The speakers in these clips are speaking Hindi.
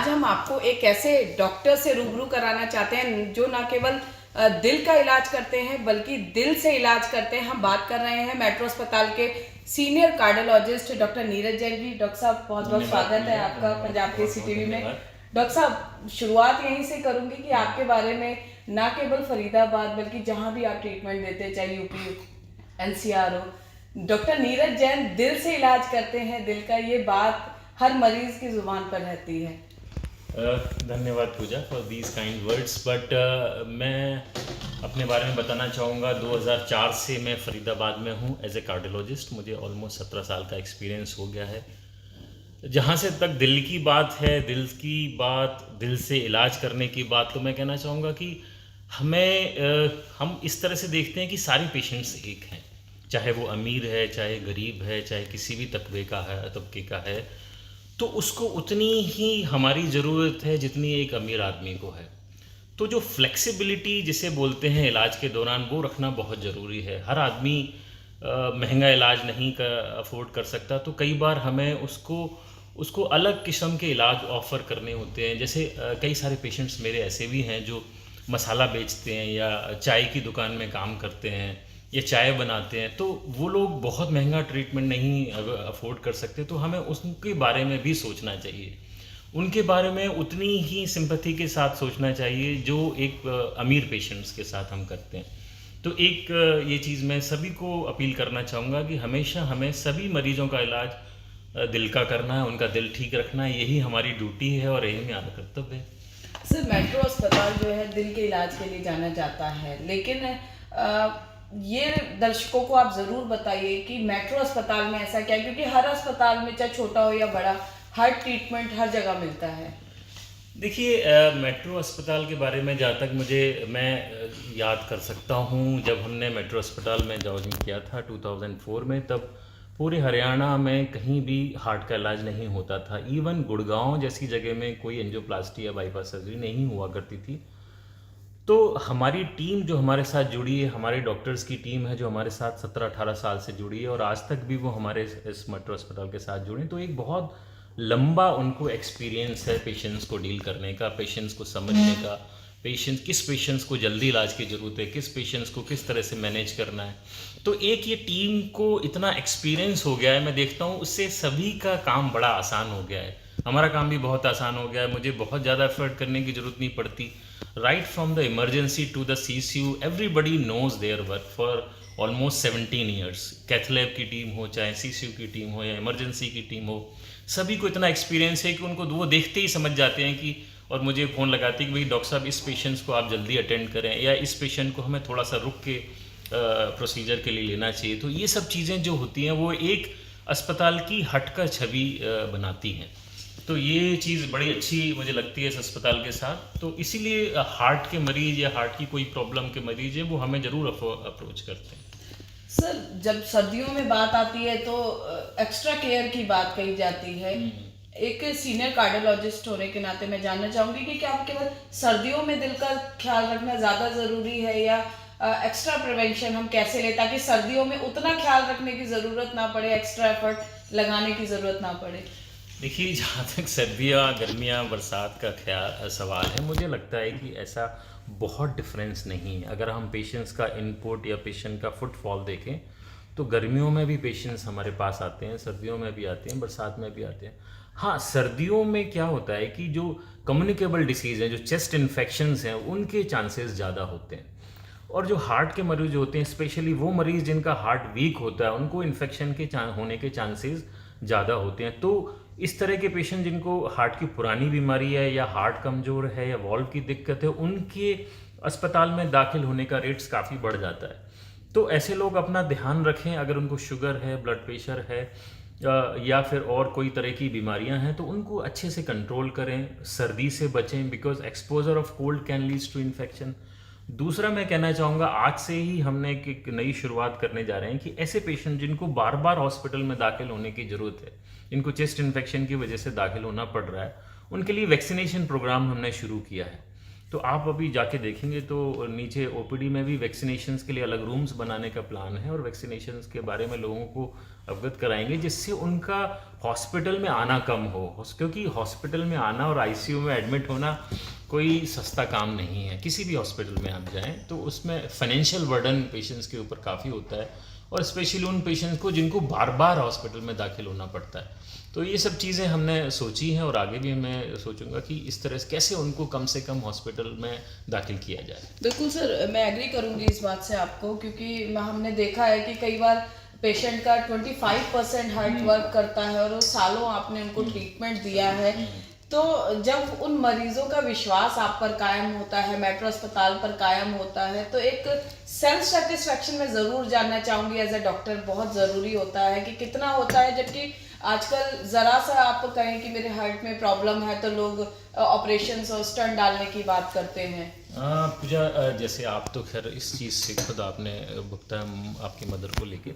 आज हम आपको एक ऐसे डॉक्टर से रूबरू कराना चाहते हैं जो ना केवल दिल का इलाज करते हैं बल्कि दिल से इलाज करते हैं। हम बात कर रहे हैं मेट्रो अस्पताल के senior cardiologist doctor Neeraj Jain ji. Doctor साहब बहुत बहुत स्वागत है आपका पंजाब के टीवी में। डॉक्टर साहब, शुरुआत यहीं से करूंगी कि आपके बारे में ना केवल फरीदाबाद बल्कि जहां भी आप ट्रीटमेंट देते हैं, चाहे यूपी एनसीआर हो, डॉक्टर नीरज जैन दिल से इलाज करते हैं। दिल का ये बात हर मरीज की जुबान पर रहती है। धन्यवाद Pooja for these kind words. But मैं अपने बारे में बताना चाहूँगा। 2004 से मैं फरीदाबाद में हूँ एज ए कार्डियोलॉजिस्ट। मुझे ऑलमोस्ट 17 साल का एक्सपीरियंस हो गया है। जहाँ से तक दिल की बात है, दिल की बात, दिल से इलाज करने की बात, तो मैं कहना चाहूँगा कि हम इस तरह से देखते हैं कि सारे पेशेंट्स एक हैं, चाहे वो अमीर है, चाहे गरीब है, चाहे किसी भी तबके का है, तो उसको उतनी ही हमारी ज़रूरत है जितनी एक अमीर आदमी को है। तो जो फ्लेक्सिबिलिटी जिसे बोलते हैं इलाज के दौरान, वो रखना बहुत ज़रूरी है। हर आदमी महंगा इलाज नहीं अफोर्ड कर सकता, तो कई बार हमें उसको अलग किस्म के इलाज ऑफ़र करने होते हैं। जैसे कई सारे पेशेंट्स मेरे ऐसे भी हैं जो मसाला बेचते हैं या चाय की दुकान में काम करते हैं या चाय बनाते हैं, तो वो लोग बहुत महंगा ट्रीटमेंट नहीं अफोर्ड कर सकते। तो हमें उनके बारे में भी सोचना चाहिए, उनके बारे में उतनी ही सिंपैथी के साथ सोचना चाहिए जो एक अमीर पेशेंट्स के साथ हम करते हैं। तो एक ये चीज़ मैं सभी को अपील करना चाहूँगा कि हमेशा हमें सभी मरीजों का इलाज दिल का करना है, उनका दिल ठीक रखना है। यही हमारी ड्यूटी है और यही हमारा कर्तव्य है। सर, मेट्रो अस्पताल जो है दिल के इलाज के लिए जाना जाता है, लेकिन ये दर्शकों को आप ज़रूर बताइए कि मेट्रो अस्पताल में ऐसा क्या है, क्योंकि हर अस्पताल में चाहे छोटा हो या बड़ा, हर ट्रीटमेंट हर जगह मिलता है। देखिए, मेट्रो अस्पताल के बारे में जहाँ तक मैं याद कर सकता हूँ, जब हमने मेट्रो अस्पताल में ज्वाइन किया था 2004 में, तब पूरे हरियाणा में कहीं भी हार्ट का इलाज नहीं होता था। इवन गुड़गांव जैसी जगह में कोई एंजियोप्लास्टी या बाईपास सर्जरी नहीं हुआ करती थी। तो हमारी टीम जो हमारे साथ जुड़ी है, हमारे डॉक्टर्स की टीम है जो हमारे साथ 17-18 साल से जुड़ी है और आज तक भी वो हमारे इस मेट्रो अस्पताल के साथ जुड़े। तो एक बहुत लंबा उनको एक्सपीरियंस है पेशेंट्स को डील करने का, पेशेंट्स को समझने का, किस पेशेंट्स को जल्दी इलाज की ज़रूरत है, किस पेशेंट्स को किस तरह से मैनेज करना है। तो एक ये टीम को इतना एक्सपीरियंस हो गया है, मैं देखता हूँ उससे सभी का काम बड़ा आसान हो गया है। हमारा काम भी बहुत आसान हो गया है, मुझे बहुत ज़्यादा एफर्ट करने की ज़रूरत नहीं पड़ती। Right from the emergency to the CCU, everybody knows their work for almost 17 years. Cath lab की टीम हो, चाहे CCU की टीम हो या इमरजेंसी की टीम हो, सभी को इतना एक्सपीरियंस है कि उनको वो देखते ही समझ जाते हैं कि, और मुझे फ़ोन लगाती है कि भाई डॉक्टर साहब इस पेशेंट्स को आप जल्दी अटेंड करें या इस पेशेंट को हमें थोड़ा सा रुक के प्रोसीजर के लिए लेना चाहिए। तो ये सब चीज़ें जो होती हैं वो एक अस्पताल की हटकर छवि बनाती हैं। तो ये चीज़ बड़ी अच्छी मुझे लगती है इस अस्पताल के साथ। तो इसीलिए हार्ट के मरीज़ या हार्ट की कोई प्रॉब्लम के मरीज़ हैं वो हमें ज़रूर अप्रोच करते हैं। सर, जब सर्दियों में बात आती है तो एक्स्ट्रा केयर की बात कही जाती है। एक सीनियर कार्डियोलॉजिस्ट होने के नाते मैं जानना चाहूँगी कि क्या केवल सर्दियों में दिल का ख्याल रखना ज़्यादा ज़रूरी है या एक्स्ट्रा प्रिवेंशन हम कैसे लें ताकि सर्दियों में उतना ख्याल रखने की ज़रूरत ना पड़े, एक्स्ट्रा एफर्ट लगाने की ज़रूरत ना पड़े? देखिए, जहाँ तक सर्दियाँ, गर्मियाँ, बरसात का सवाल है, मुझे लगता है कि ऐसा बहुत डिफरेंस नहीं है। अगर हम पेशेंट्स का इनपुट या पेशेंट का फुटफॉल देखें तो गर्मियों में भी पेशेंट्स हमारे पास आते हैं, सर्दियों में भी आते हैं, बरसात में भी आते हैं। हाँ, सर्दियों में क्या होता है कि जो कम्युनिकेबल डिसीज़ हैं, जो चेस्ट इन्फेक्शंस हैं, उनके चांसेस ज़्यादा होते हैं। और जो हार्ट के मरीज होते हैं, स्पेशली वो मरीज़ जिनका हार्ट वीक होता है, उनको इन्फेक्शन के होने के चांसेस ज़्यादा होते हैं। तो इस तरह के पेशेंट जिनको हार्ट की पुरानी बीमारी है या हार्ट कमज़ोर है या वॉल्व की दिक्कत है, उनके अस्पताल में दाखिल होने का रेट्स काफ़ी बढ़ जाता है। तो ऐसे लोग अपना ध्यान रखें। अगर उनको शुगर है, ब्लड प्रेशर है या फिर और कोई तरह की बीमारियां हैं तो उनको अच्छे से कंट्रोल करें, सर्दी से बचें, because exposure of cold can leads to infection. दूसरा मैं कहना चाहूँगा, आज से ही हमने एक नई शुरुआत करने जा रहे हैं कि ऐसे पेशेंट जिनको बार बार हॉस्पिटल में दाखिल होने की ज़रूरत है, इनको चेस्ट इन्फेक्शन की वजह से दाखिल होना पड़ रहा है, उनके लिए वैक्सीनेशन प्रोग्राम हमने शुरू किया है। तो आप अभी जाके देखेंगे तो नीचे ओपीडी में भी वैक्सीनेशंस के लिए अलग रूम्स बनाने का प्लान है और वैक्सीनेशंस के बारे में लोगों को अवगत कराएंगे, जिससे उनका हॉस्पिटल में आना कम हो, क्योंकि हॉस्पिटल में आना और आईसीयू में एडमिट होना कोई सस्ता काम नहीं है। किसी भी हॉस्पिटल में आप जाएं तो उसमें फाइनेंशियल बर्डन पेशेंट्स के ऊपर काफ़ी होता है, और स्पेशली उन पेशेंट्स को जिनको बार बार हॉस्पिटल में दाखिल होना पड़ता है। तो ये सब चीज़ें हमने सोची हैं और आगे भी मैं सोचूंगा कि इस तरह से कैसे उनको कम से कम हॉस्पिटल में दाखिल किया जाए। बिल्कुल सर, मैं एग्री करूंगी इस बात से आपको, क्योंकि हमने देखा है कि कई बार पेशेंट का 25% हार्ट वर्क करता है और वो सालों आपने उनको ट्रीटमेंट दिया है। तो जब उन मरीजों का विश्वास आप पर कायम होता है, मेट्रो अस्पताल पर कायम होता है, तो एक सेल्फ सेटिस्फेक्शन में ज़रूर जानना चाहूँगी एज ए डॉक्टर, बहुत ज़रूरी होता है कि कितना होता है। जबकि आजकल ज़रा सा आप कहें कि मेरे हार्ट में प्रॉब्लम है तो लोग ऑपरेशंस और स्टंट डालने की बात करते हैं। पूजा, जैसे आप तो खैर इस चीज़ से खुद आपने भुगता है आपकी मदर को लेके,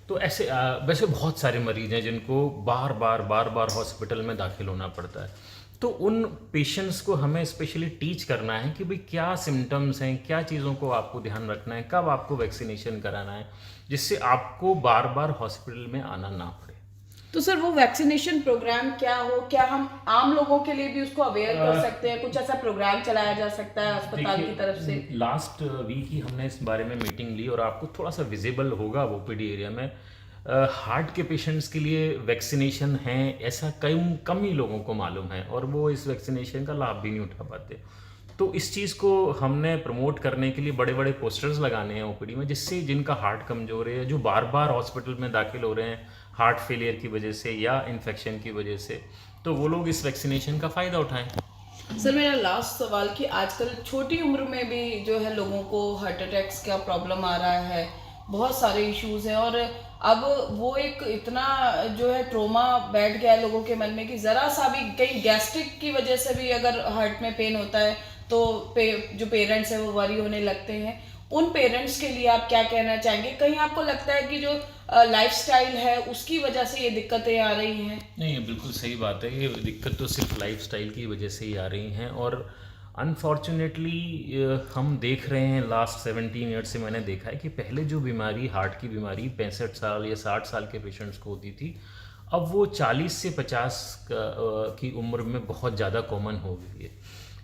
तो ऐसे वैसे बहुत सारे मरीज हैं जिनको बार बार हॉस्पिटल में दाखिल होना पड़ता है। तो उन पेशेंट्स को हमें स्पेशली टीच करना है कि भाई क्या सिम्टम्स हैं, क्या चीज़ों को आपको ध्यान रखना है, कब आपको वैक्सीनेशन कराना है, जिससे आपको बार बार हॉस्पिटल में आना ना पड़े। तो सर वो वैक्सीनेशन प्रोग्राम क्या हो, क्या हम आम लोगों के लिए भी उसको अवेयर कर सकते हैं? कुछ ऐसा प्रोग्राम चलाया जा सकता है अस्पताल की तरफ से? लास्ट वीक ही हमने इस बारे में मीटिंग ली और आपको थोड़ा सा विजिबल होगा वो ओपीडी एरिया में हार्ट के पेशेंट्स के लिए वैक्सीनेशन है, ऐसा कम ही लोगों को मालूम है और वो इस वैक्सीनेशन का लाभ भी नहीं उठा पाते। तो इस चीज़ को हमने प्रमोट करने के लिए बड़े बड़े पोस्टर्स लगाने हैं ओपीडी में, जिससे जिनका हार्ट कमज़ोर है, जो बार बार हॉस्पिटल में दाखिल हो रहे हैं हार्ट फेलियर की वजह से या इन्फेक्शन की वजह से, तो वो लोग इस वैक्सीनेशन का फ़ायदा उठाएं। सर मेरा लास्ट सवाल कि आजकल छोटी उम्र में भी जो है लोगों को हार्ट अटैक्स का प्रॉब्लम आ रहा है, बहुत सारे इश्यूज हैं, और अब वो एक इतना जो है ट्रोमा बैठ गया है लोगों के मन में कि ज़रा सा भी कहीं गैस्ट्रिक की वजह से भी अगर हार्ट में पेन होता है तो जो पेरेंट्स हैं वो वरी होने लगते हैं। उन पेरेंट्स के लिए आप क्या कहना चाहेंगे? कहीं आपको लगता है कि जो लाइफस्टाइल है उसकी वजह से ये दिक्कतें आ रही हैं? नहीं, बिल्कुल सही बात है। ये दिक्कत तो सिर्फ लाइफस्टाइल की वजह से ही आ रही हैं, और अनफॉर्चुनेटली हम देख रहे हैं लास्ट 17 ईयर्स से मैंने देखा है कि पहले जो बीमारी हार्ट की बीमारी 65 साल या 60 साल के पेशेंट्स को होती थी, अब वो 40 से 50 की उम्र में बहुत ज़्यादा कॉमन हो गई है।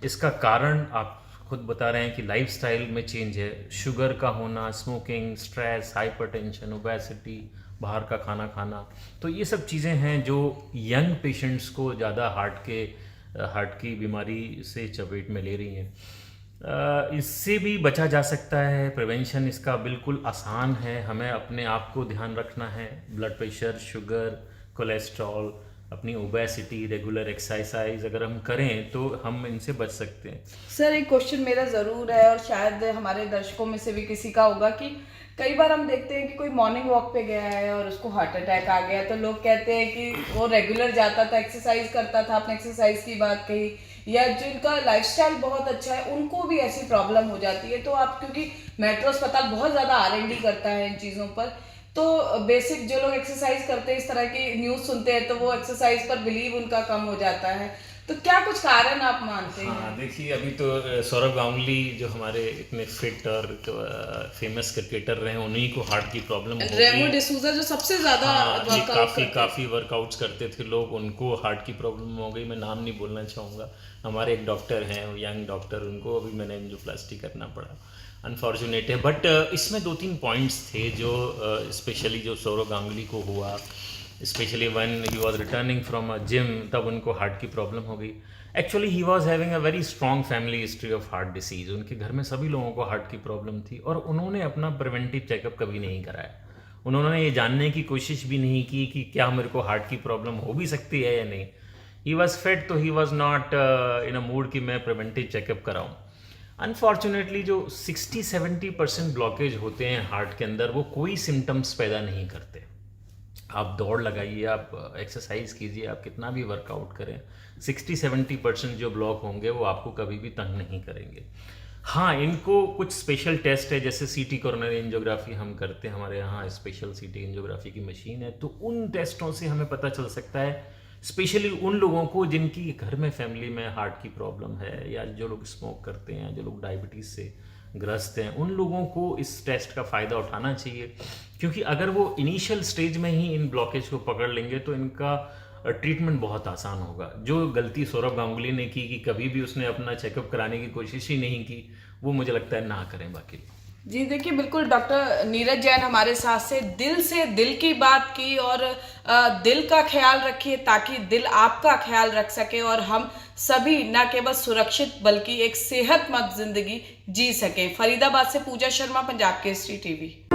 इसका कारण आप खुद बता रहे हैं कि लाइफस्टाइल में चेंज है, शुगर का होना, स्मोकिंग, स्ट्रेस, हाइपरटेंशन, ओबेसिटी, बाहर का खाना खाना, तो ये सब चीज़ें हैं जो यंग पेशेंट्स को ज़्यादा हार्ट की बीमारी से चपेट में ले रही हैं। इससे भी बचा जा सकता है, प्रिवेंशन इसका बिल्कुल आसान है। हमें अपने आप को ध्यान रखना है, ब्लड प्रेशर, शुगर, कोलेस्ट्रॉल, अपनी ओबेसिटी, रेगुलर एक्सरसाइज अगर हम करें तो हम इनसे बच सकते हैं। सर एक क्वेश्चन मेरा ज़रूर है और शायद हमारे दर्शकों में से भी किसी का होगा कि कई बार हम देखते हैं कि कोई मॉर्निंग वॉक पे गया है और उसको हार्ट अटैक आ गया, तो लोग कहते हैं कि वो रेगुलर जाता था, एक्सरसाइज करता था, आपने एक्सरसाइज की बात कही, या जिनका लाइफस्टाइल बहुत अच्छा है उनको भी ऐसी प्रॉब्लम हो जाती है। तो आप, क्योंकि मेट्रो अस्पताल बहुत ज़्यादा R&D करता है इन चीज़ों पर, तो बेसिक जो लोग एक्सरसाइज करते हैं, इस तरह की न्यूज़ सुनते हैं तो वो एक्सरसाइज पर बिलीव उनका कम हो जाता है, तो क्या कुछ कारण आप मानते हैं? हाँ, देखिए अभी तो सौरभ गांगुली जो हमारे इतने फिट और फेमस क्रिकेटर रहे हैं, उन्हीं को हार्ट की प्रॉब्लम हो गई। रेमो डिसूजा जो सबसे ज्यादा काफ़ी वर्कआउट्स करते थे लोग, उनको हार्ट की प्रॉब्लम हो गई। मैं नाम नहीं बोलना चाहूँगा। हमारे एक डॉक्टर हैं, यंग डॉक्टर, उनको अभी मैंने एंजियोप्लास्टी करना पड़ा, अनफॉर्चुनेट है। बट इसमें 2-3 पॉइंट्स थे जो स्पेशली जो सौरभ गांगुली को हुआ, specially when he was returning from a gym, तब उनको हार्ट की प्रॉब्लम हो गई। Actually he was having a very strong family history of heart disease. उनके घर में सभी लोगों को हार्ट की प्रॉब्लम थी और उन्होंने अपना प्रिवेंटिव चेकअप कभी नहीं कराया। उन्होंने ये जानने की कोशिश भी नहीं की कि क्या मेरे को हार्ट की प्रॉब्लम हो भी सकती है या नहीं। ही वॉज फिट, तो he was not in a mood कि मैं प्रिवेंटिव चेकअप कराऊँ। अनफॉर्चुनेटली जो 60-70% ब्लॉकेज होते हैं हार्ट के अंदर, वो कोई सिम्टम्स पैदा नहीं करते। आप दौड़ लगाइए, आप एक्सरसाइज कीजिए, आप कितना भी वर्कआउट करें, 60-70% जो ब्लॉक होंगे वो आपको कभी भी तंग नहीं करेंगे। हाँ, इनको कुछ स्पेशल टेस्ट है, जैसे सीटी कोरोनरी एंजियोग्राफी हम करते हैं, हमारे यहाँ स्पेशल सीटी एंजियोग्राफी की मशीन है, तो उन टेस्टों से हमें पता चल सकता है स्पेशली उन लोगों को जिनकी घर में फैमिली में हार्ट की प्रॉब्लम है, या जो लोग स्मोक करते हैं, जो लोग डायबिटीज़ से ग्रस्त हैं, उन लोगों को इस टेस्ट का फ़ायदा उठाना चाहिए। क्योंकि अगर वो इनिशियल स्टेज में ही इन ब्लॉकेज को पकड़ लेंगे तो इनका ट्रीटमेंट बहुत आसान होगा। जो गलती सौरभ गांगुली ने की कि कभी भी उसने अपना चेकअप कराने की कोशिश ही नहीं की, वो मुझे लगता है ना करें बाकी। जी देखिए, बिल्कुल डॉक्टर नीरज जैन हमारे साथ से दिल की बात की, और दिल का ख्याल रखिए ताकि दिल आपका ख्याल रख सके और हम सभी न केवल सुरक्षित बल्कि एक सेहतमंद जिंदगी जी सकें। फरीदाबाद से पूजा शर्मा, पंजाब केसरी टीवी।